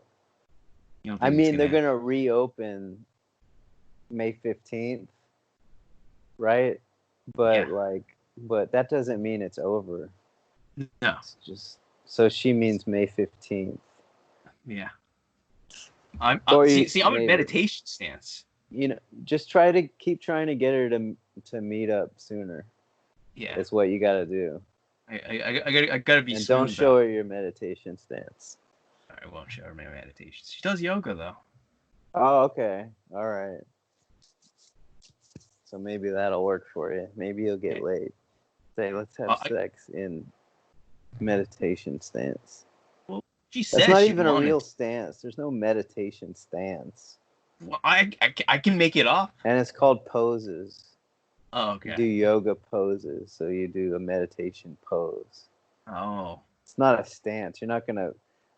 You don't I think it's mean, they're gonna going to reopen May 15th, right? But, Yeah. but that doesn't mean it's over. No. It's just, so she means May 15th. Yeah. Or I'm a maybe. meditation stance. You know, just try to keep trying to get her to meet up sooner. Yeah. That's what you got to do. I gotta be. And don't show her your meditation stance. I won't show her my meditations. She does yoga though. Oh, okay. All right. So maybe that'll work for you. Maybe you'll get laid. Say, let's have sex in meditation stance. Well, she That's says not she even a wanted. real stance. There's no meditation stance. Well, I can make it up. And it's called poses. Oh, okay. You do yoga poses, so you do a meditation pose. Oh. It's not a stance. You're not gonna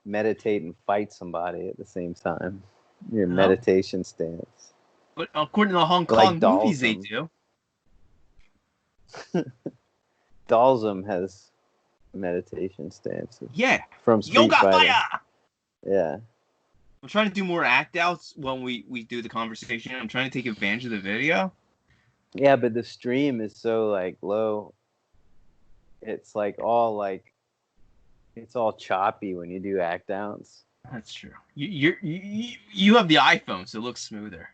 meditate and fight somebody at the same time. Your meditation stance. But according to the Hong Kong movies, they do. Dalsum has meditation stances. Yeah. From Street Yoga Fighter. fire. Yeah. I'm trying to do more act outs when we do the conversation. I'm trying to take advantage of the video. Yeah, but the stream is so like low. It's like all like it's all choppy when you do act outs. That's true. You have the iPhone, so it looks smoother.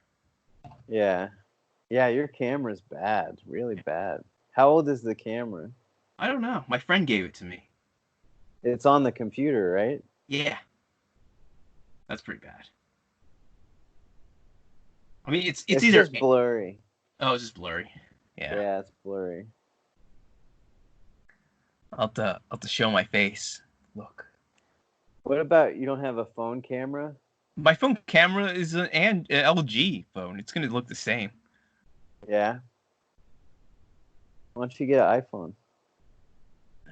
Yeah. Yeah, your camera's bad. Really bad. How old is the camera? I don't know. My friend gave it to me. It's on the computer, right? Yeah. That's pretty bad. I mean, it's either just blurry. Oh, it's just blurry. Yeah. Yeah, it's blurry. I'll have to show my face. Look. What about you don't have a phone camera? My phone camera is an LG phone. It's gonna look the same. Yeah. Why don't you get an iPhone?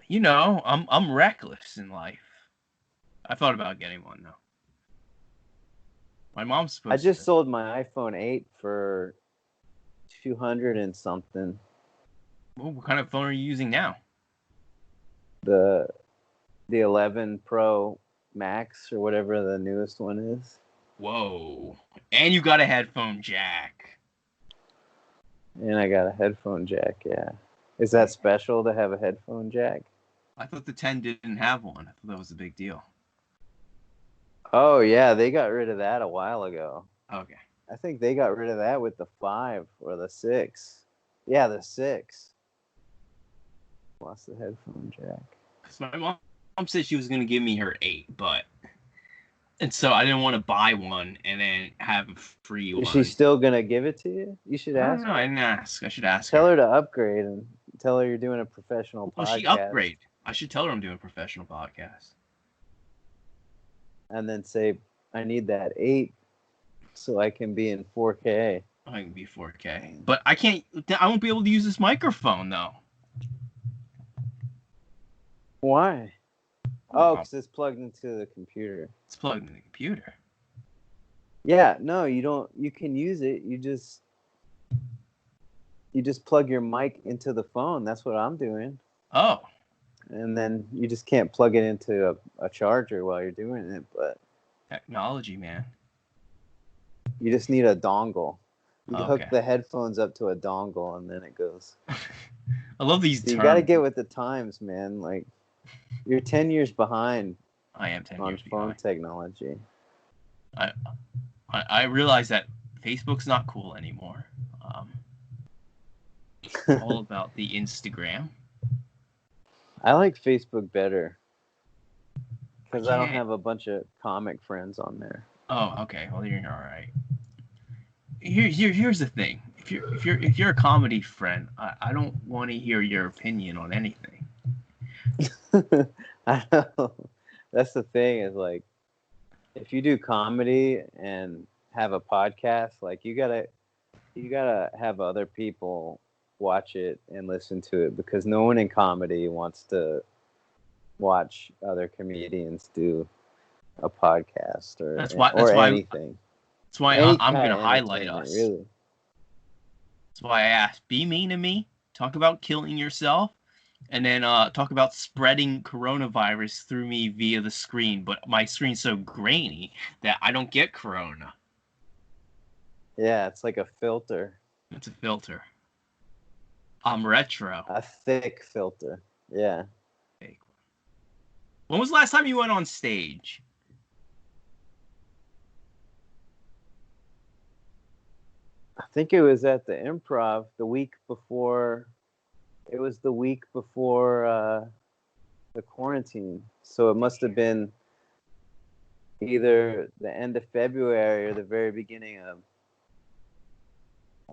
You know, I'm reckless in life. I thought about getting one though. My mom's supposed. I just sold my iPhone 8 for $200 and something. Well, what kind of phone are you using now? The 11 Pro Max or whatever the newest one is. Whoa! And you got a headphone jack. And I got a headphone jack. Yeah. Is that special to have a headphone jack? I thought the 10 didn't have one. I thought that was a big deal. Oh yeah, they got rid of that a while ago. Okay. I think they got rid of that with the 5 or the 6. Yeah, the 6. Lost the headphone jack. Because my mom said she was going to give me her 8, and so I didn't want to buy one and then have a free one. Is she still going to give it to you? You should ask. No, I didn't ask. I should ask Tell her to upgrade and tell her you're doing a professional podcast. Well, she upgrade. I should tell her I'm doing a professional podcast. And then say, I need that 8 so I can be in 4K. I can be 4K. But I won't be able to use this microphone, though. Why? Oh, because it's plugged into the computer. It's plugged into the computer. Yeah, no, you don't. You can use it. You just plug your mic into the phone. That's what I'm doing. Oh. And then you just can't plug it into a charger while you're doing it. But technology, man. You just need a dongle. You Okay. hook the headphones up to a dongle, and then it goes. I love these terms. You got to get with the times, man. Like, you're 10 years behind. I am 10 years on phone behind. Technology. I realize that Facebook's not cool anymore. All about the Instagram. I like Facebook better because I don't have a bunch of comic friends on there. Oh, okay. Well, you're all right. Here's the thing. If you're a comedy friend, I don't want to hear your opinion on anything. I know. That's the thing is like, if you do comedy and have a podcast, like you gotta have other people watch it and listen to it, because no one in comedy wants to watch other comedians do a podcast or anything. That's why Any I'm kind gonna of highlight entertainment, us. really. That's why I asked. Be mean to me. Talk about killing yourself, and then talk about spreading coronavirus through me via the screen. But my screen's so grainy that I don't get corona. Yeah, it's like a filter. It's a filter. I'm retro. A thick filter. Yeah. When was the last time you went on stage? I think it was at the Improv the week before. It was the week before the quarantine. So it must have been either the end of February or the very beginning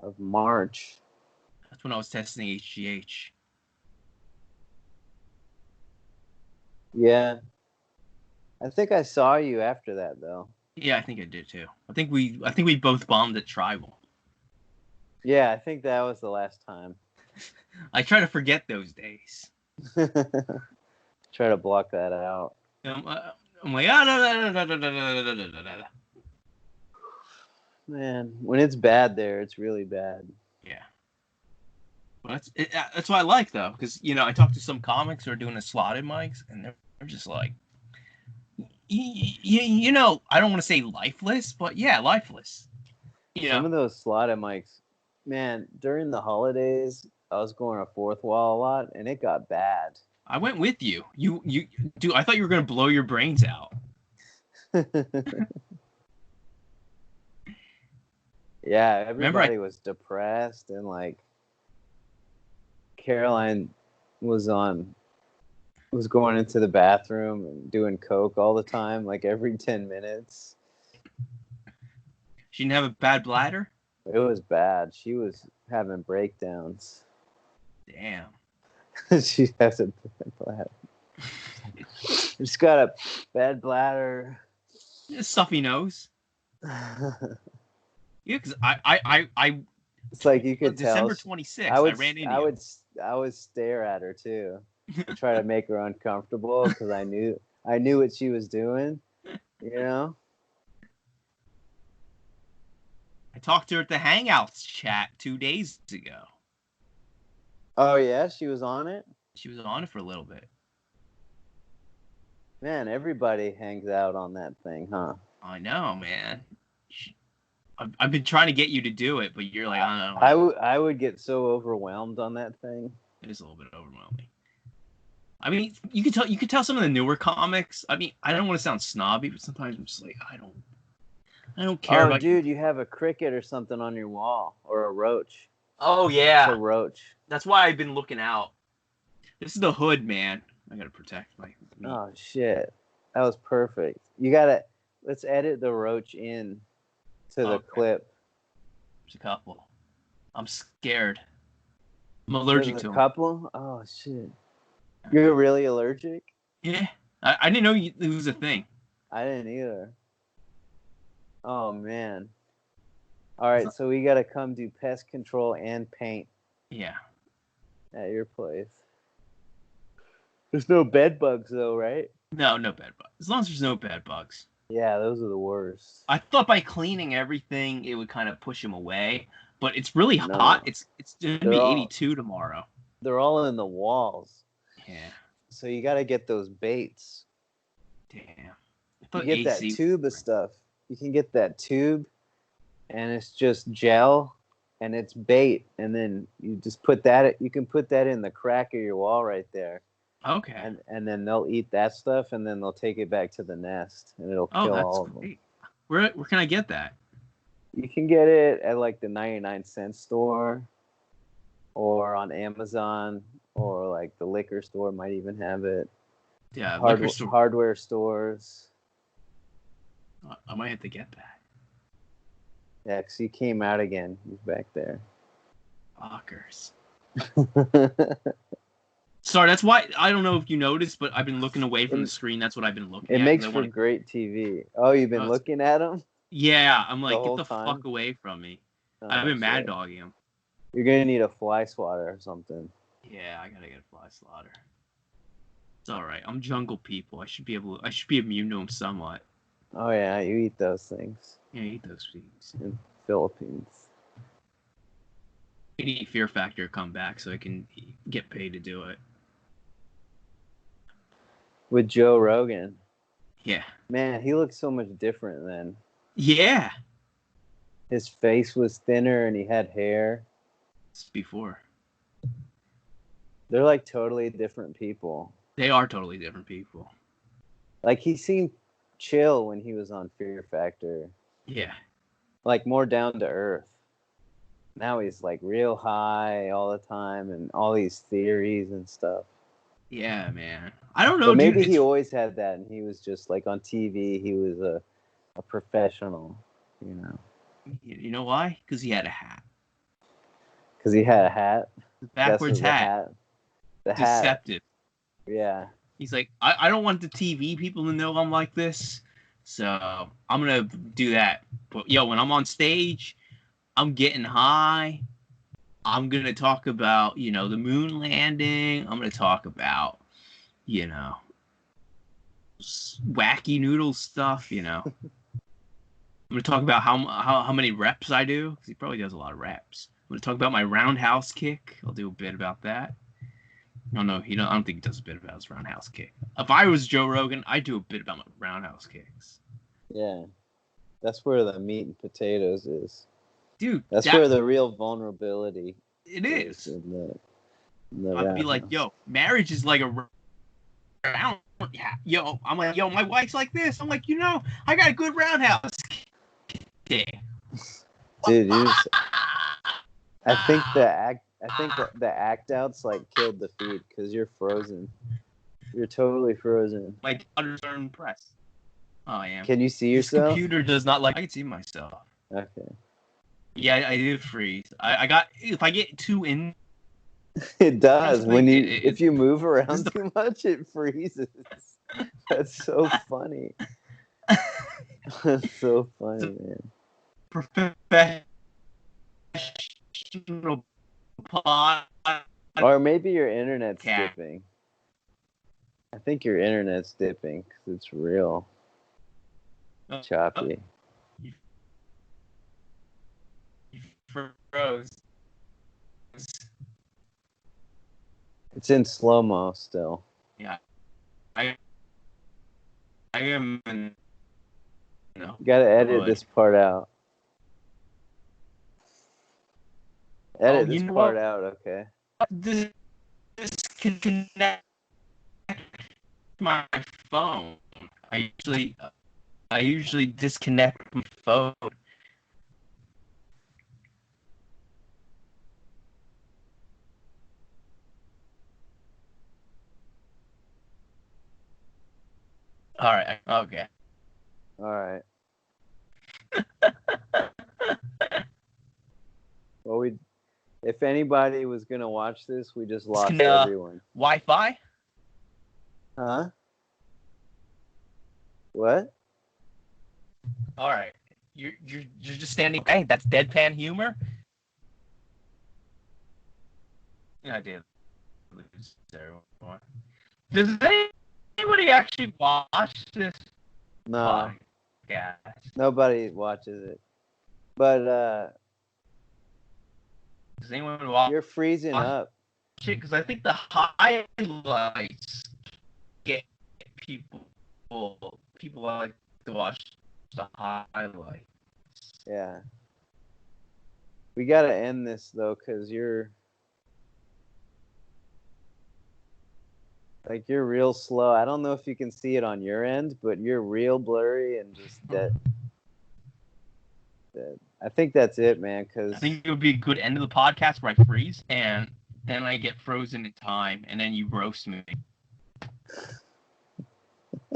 of March. That's when I was testing HGH. Yeah. I think I saw you after that, though. Yeah, I think I did too. I think we both bombed at Tribal. Yeah, I think that was the last time. I try to forget those days. Try to block that out. I'm like, no. Man, when it's bad there, it's really bad. Yeah. Well, that's what I like, though, because, I talk to some comics who are doing the slotted mics, and they're just like, I don't want to say lifeless, but yeah, lifeless. Some of those slotted mics, man, during the holidays, I was going to Fourth Wall a lot, and it got bad. I went with you. Dude, I thought you were going to blow your brains out. Yeah, everybody was depressed, and like Caroline was going into the bathroom and doing coke all the time, like every 10 minutes. She didn't have a bad bladder? It was bad. She was having breakdowns. Damn. She has a bad bladder. She's got a bad bladder. A stuffy nose. Yeah, because I it's like you could December tell. 26th, I ran into you. I would stare at her too, to try to make her uncomfortable, because I knew what she was doing. I talked to her at the Hangouts chat 2 days ago. Oh yeah, she was on it. She was on it for a little bit. Man, everybody hangs out on that thing, huh? I know, man. I've been trying to get you to do it, but you're like, I don't know. I would get so overwhelmed on that thing. It is a little bit overwhelming. I mean, you could tell some of the newer comics. I mean, I don't want to sound snobby, but sometimes I'm just like, I don't care about. Dude, you have a cricket or something on your wall, or a roach. Oh yeah, it's a roach. That's why I've been looking out. This is the hood, man. I gotta protect my. Oh shit, that was perfect. Let's edit the roach in to the clip. There's a couple. I'm scared. I'm allergic to them. A couple? Oh shit. You're really allergic? Yeah. I didn't know it was a thing. I didn't either. Oh man. All right, so we gotta come do pest control and paint. Yeah. At your place. There's no bed bugs though, right? No bed bugs. As long as there's no bed bugs. Yeah, those are the worst. I thought by cleaning everything, it would kind of push them away, but it's really hot. It's going to be 82 tomorrow. They're all in the walls. Yeah. So you got to get those baits. Damn. You get that tube of stuff. You can get that tube, and it's just gel, and it's bait, and then you just put that. You can put that in the crack of your wall right there. Okay. And then they'll eat that stuff, and then they'll take it back to the nest, and it'll kill all of them. Where can I get that? You can get it at like the 99-cent store, or on Amazon, or like the liquor store might even have it. Yeah, liquor store. Hardware stores. I might have to get that. Yeah, because he came out again. He's back there. Fuckers. Sorry, that's why I don't know if you noticed, but I've been looking away from the screen. That's what I've been looking at. It makes for great TV. Oh, you've been looking at them? Yeah, I'm like, get whole the time? fuck away from me. Oh, I've been mad shit. dogging him. You're gonna need a fly swatter or something. Yeah, I gotta get a fly slaughter. It's all right. I'm jungle people. I should be immune to them somewhat. Oh yeah, you eat those things Yeah, eat those things. in Philippines. I need Fear Factor to come back so I can get paid to do it. With Joe Rogan. Yeah. Man, he looks so much different then. Yeah. His face was thinner and he had hair. It's before. They're like totally different people. They are totally different people. Like he seemed chill when he was on Fear Factor. Yeah. Like more down to earth. Now he's like real high all the time and all these theories and stuff. Yeah, man. I don't know, But maybe dude. he always had that and he was just like on TV, he was a professional, you know. You know why? Because he had a hat. Because he had a hat. Backwards That's what hat. The hat. Deceptive. Yeah. He's like, I don't want the TV people to know I'm like this, so I'm gonna do that. But yo, when I'm on stage, I'm getting high. I'm gonna talk about, the moon landing. I'm gonna talk about, wacky noodle stuff. I'm gonna talk about how many reps I do, because he probably does a lot of reps. I'm gonna talk about my roundhouse kick. I'll do a bit about that. No, I don't think he does a bit about his roundhouse kick. If I was Joe Rogan, I'd do a bit about my roundhouse kicks. Yeah. That's where the meat and potatoes is. Dude, that's where the real vulnerability is. In the I'd be like, yo, marriage is like a round. Yo, I'm like, yo, my wife's like this. I'm like, I got a good roundhouse kick. Dude, I think the act outs like killed the feed because you're frozen. You're totally frozen. My daughters are impressed. Oh, I am. Can you see yourself? This computer does not like. I can see myself. Okay. Yeah, I did freeze. I got if I get too in. It does if you move around too much, it freezes. That's so funny. That's so funny, man. Professional pod. Or maybe your internet's dipping. I think your internet's dipping because it's real choppy. You froze. It's in slow-mo still. Yeah. I am in... No. You gotta edit this part out. Edit this part out, okay? This can connect my phone. I usually disconnect my phone. All right. Okay. All right. Well, if anybody was gonna watch this, we just lost everyone. Wi-Fi? Huh? What? All right. You're just standing. Hey, that's deadpan humor. I did lose everyone. Does anybody actually watch this? No. Yeah. Nobody watches it. But does anyone watch? You're freezing up. Shit, because I think the highlights get people like to watch the highlights. Yeah. We gotta end this though, because you're real slow. I don't know if you can see it on your end, but you're real blurry and just dead. I think that's it, man. Because I think it would be a good end of the podcast where I freeze and then I get frozen in time, and then you roast me.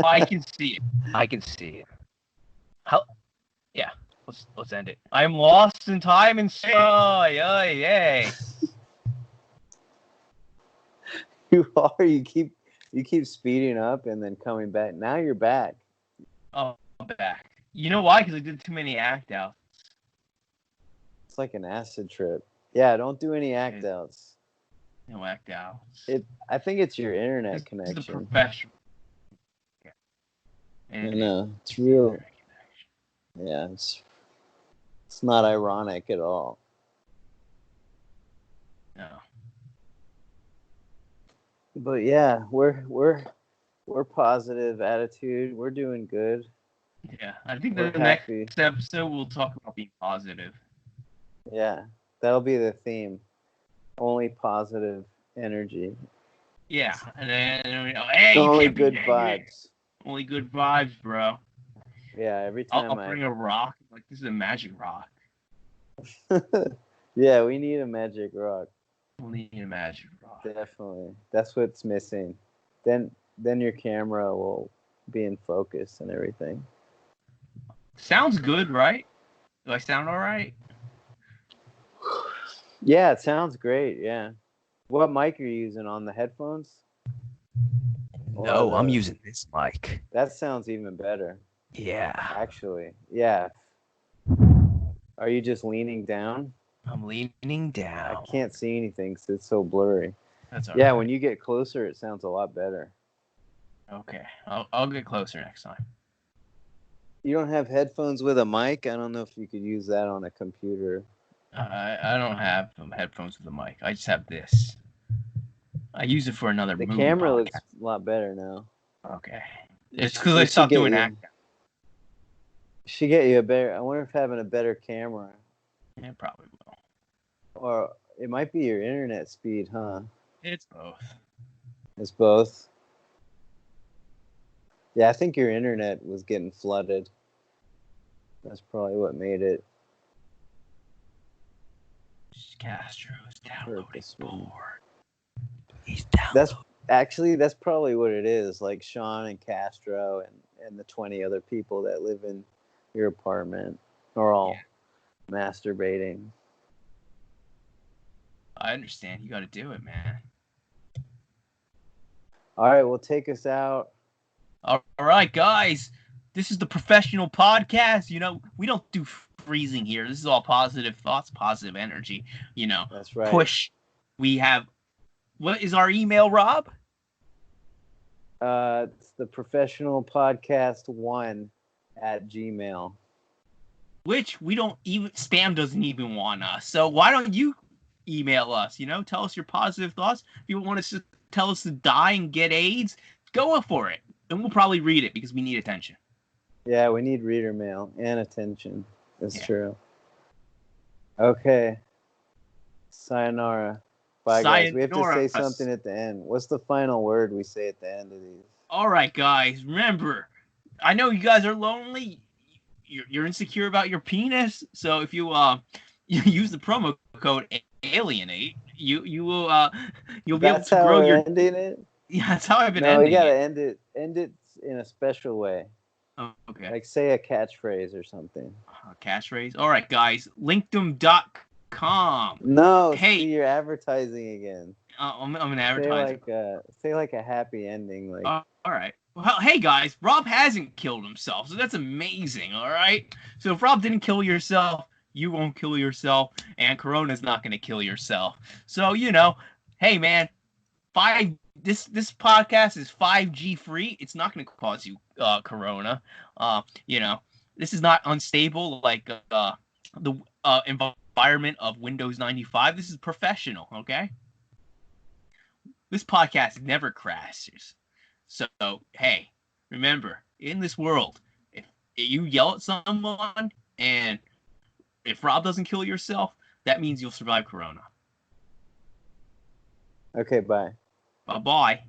I can see it. How? Yeah. Let's end it. I'm lost in time and yay. You are. You keep speeding up and then coming back. Now you're back. Oh, I'm back. You know why? Because I did too many act outs. It's like an acid trip. Yeah, don't do any act outs. No act outs. I think it's your internet This is the connection. professional. No, it's real. Yeah, it's not ironic at all. No. But yeah, we're positive attitude. We're doing good. Yeah, I think We're the happy. next episode we'll talk about being positive. Yeah, that'll be the theme. Only positive energy. Yeah, and then hey, you Only can't be good negative. vibes. Only good vibes, bro. Yeah, every time I'll bring a rock. Like this is a magic rock. Yeah, we need a magic rock. We'll need a magic rock. Definitely. That's what's missing. Then your camera will be in focus and everything. Sounds good, right? Do I sound all right? Yeah, it sounds great. Yeah. What mic are you using on the headphones? No, I'm using this mic. That sounds even better. Yeah. Actually, yeah. Are you just leaning down? I'm leaning down. I can't see anything because it's so blurry. That's all yeah, right. when you get closer, it sounds a lot better. Okay, I'll get closer next time. You don't have headphones with a mic? I don't know if you could use that on a computer. I don't have headphones with a mic. I just have this. I use it for another The movie camera podcast. looks a lot better now. Okay. It's because I stopped doing act. Should get you a better. I wonder if having a better camera. Yeah, probably will. Or it might be your internet speed, huh? It's both. It's both. Yeah, I think your internet was getting flooded. That's probably what made it. Castro is downloading board. He's That's probably what it is. Like Sean and Castro and the 20 other people that live in your apartment are all masturbating. I understand. You got to do it, man. All right, well, take us out. All right, guys. This is the professional podcast. You know, we don't do freezing here. This is all positive thoughts, positive energy. You know, that's right. Push. We have. What is our email, Rob? It's the professional podcast 1@gmail. Which we don't even spam doesn't even want us. So why don't you email us? You know, tell us your positive thoughts. If you want us to tell us to die and get AIDS, go for it, and we'll probably read it because we need attention. Yeah, we need reader mail and attention. That's true. Okay. Sayonara. Bye, guys. We have to say something at the end. What's the final word we say at the end of these? All right, guys. Remember, I know you guys are lonely. You're insecure about your penis. So if you you use the promo code alienate, you'll be able to grow your. Ending it? Yeah, that's how I've been ending it. No, you gotta end it. End it in a special way. Oh, okay. Like say a catchphrase or something. Catchphrase. All right, guys. Linkdom.com. No, hey, see, you're advertising again. I'm an advertiser. Say like a happy ending. Like. All right. Well, hey guys, Rob hasn't killed himself, so that's amazing. All right. So if Rob didn't kill yourself, you won't kill yourself, and Corona's not gonna kill yourself. So you know, hey man, this podcast is 5G free. It's not gonna cause you Corona. You know, this is not unstable like the environment of Windows 95. This is professional. Okay. This podcast never crashes. So, hey, remember, in this world, if you yell at someone and if Rob doesn't kill yourself, that means you'll survive Corona. Okay, bye. Bye-bye.